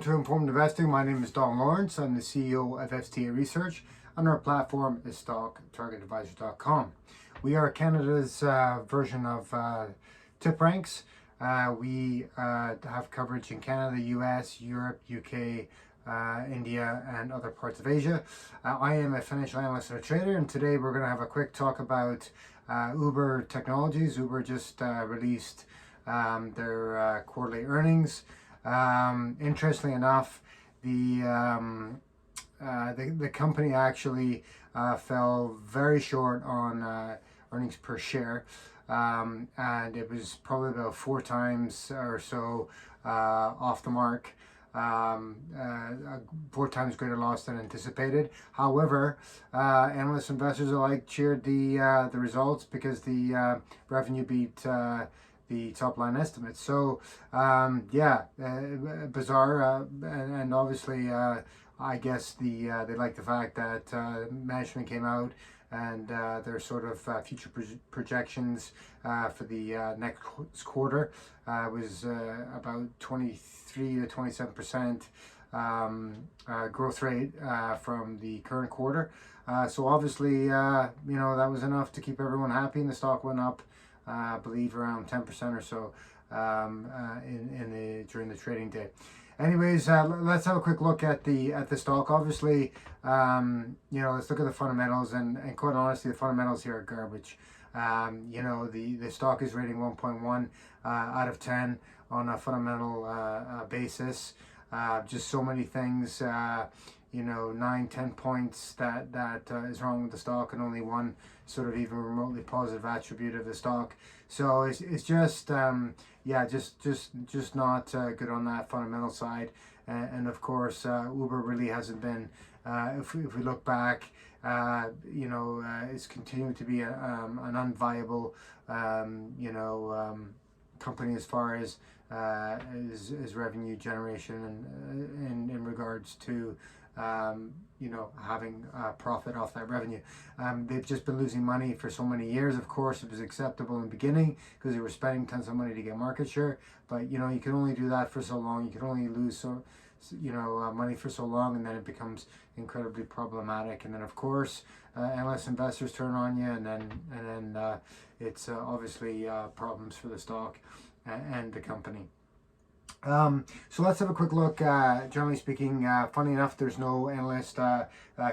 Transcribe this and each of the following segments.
to Informed Investing. My name is Don Lawrence. I'm the CEO of STA Research, and our platform is stocktargetadvisor.com. We are Canada's version of TipRanks. We have coverage in Canada, US, Europe, UK, India, and other parts of Asia. I am a financial analyst and a trader, and today we're going to have a quick talk about Uber Technologies. Uber just released their quarterly earnings. Interestingly enough, the company actually fell very short on earnings per share, and it was probably about 4 times or so off the mark. 4 times greater loss than anticipated. However, analysts, investors alike cheered the results because the revenue beat the top line estimates. So bizarre, and obviously I guess they like the fact that management came out and their sort of future projections for the next quarter was about 23 to 27% growth rate from the current quarter. So obviously, that was enough to keep everyone happy, and the stock went up, I believe, around 10% or so during the trading day. Anyways, let's have a quick look at the stock. Obviously, let's look at the fundamentals, and quite honestly, the fundamentals here are garbage. The stock is rating 1.1 out of 10 on a fundamental basis. Just so many things, 9-10 points that is wrong with the stock, and only one sort of even remotely positive attribute of the stock. So it's just just not good on that fundamental side. And of course, Uber really hasn't been, if we look back, it's continuing to be an unviable company as far as revenue generation and in regards to having profit off that revenue. They've just been losing money for so many years. Of course, it was acceptable in the beginning because they were spending tons of money to get market share, but you can only do that for so long. You can only lose money for so long, and then it becomes incredibly problematic. And then of course, unless investors turn on you, and then it's obviously problems for the stock and the company. So let's have a quick look. Generally speaking, funny enough, there's no analyst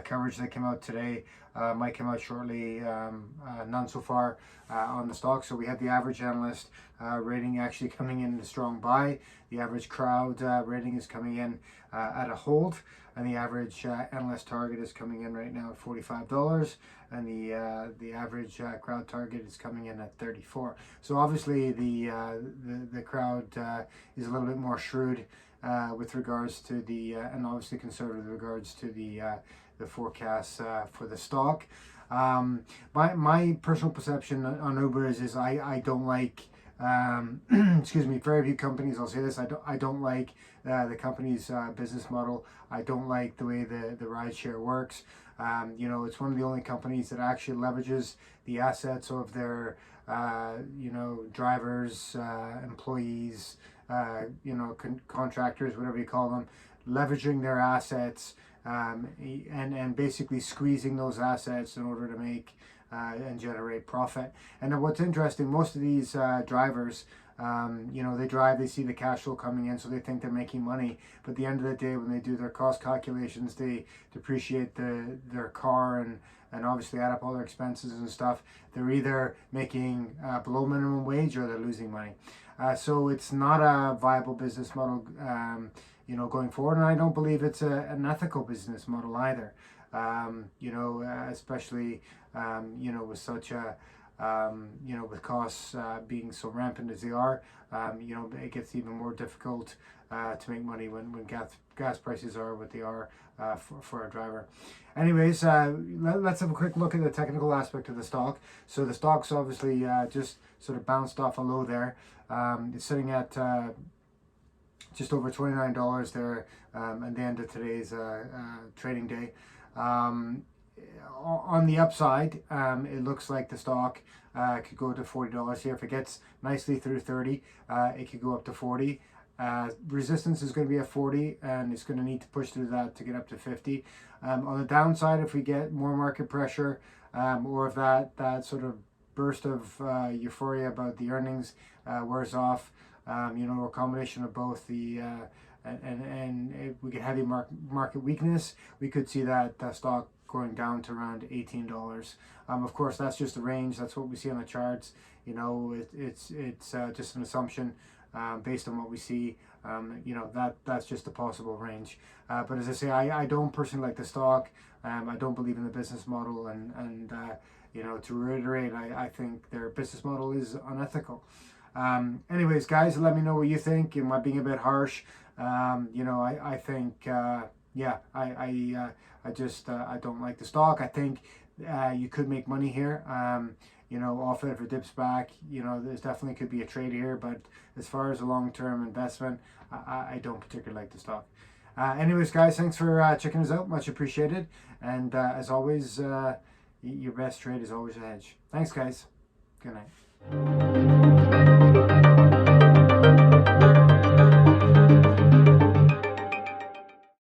coverage that came out today. Might come out shortly. None so far on the stock. So we have the average analyst rating actually coming in a strong buy. The average crowd rating is coming in at a hold, and the average analyst target is coming in right now at $45, and the average crowd target is coming in at 34. So obviously the crowd is a little bit more shrewd with regards to and obviously conservative with regards to the forecasts for the stock. My personal perception on Uber is I don't like excuse me, very few companies, I'll say this, I don't like the company's business model. I don't like the way the rideshare works. It's one of the only companies that actually leverages the assets of their drivers, employees, contractors, whatever you call them, leveraging their assets, and basically squeezing those assets in order to make and generate profit. And then what's interesting, most of these drivers, they drive, they see the cash flow coming in, so they think they're making money. But at the end of the day, when they do their cost calculations, they depreciate their car and obviously add up all their expenses and stuff. They're either making below minimum wage or they're losing money. So it's not a viable business model going forward, and I don't believe it's an ethical business model either. Especially with such a with costs being so rampant as they are, it gets even more difficult to make money when gas prices are what they are for a driver. Anyways, let's have a quick look at the technical aspect of the stock. So the stock's obviously just sort of bounced off a low there. It's sitting at just over $29 there at the end of today's trading day. On the upside, it looks like the stock could go to $40 here. If it gets nicely through 30, it could go up to 40. Resistance is going to be at 40, and it's going to need to push through that to get up to 50. On the downside, if we get more market pressure, or if that sort of burst of euphoria about the earnings wears off, a combination of both the and if we get heavy market weakness, we could see that stock going down to around $18. Of course, that's just a range. That's what we see on the charts. It's just an assumption based on what we see. That's just a possible range. But as I say, I don't personally like the stock. I don't believe in the business model, and to reiterate, I think their business model is unethical. Anyways, guys, let me know what you think. Am I being a bit harsh? I think, I don't like the stock. I think you could make money here. Off it if it dips back. There's definitely could be a trade here, but as far as a long-term investment, I don't particularly like the stock. Anyways, guys, thanks for checking us out. Much appreciated. And as always, your best trade is always a hedge. Thanks, guys. Good night.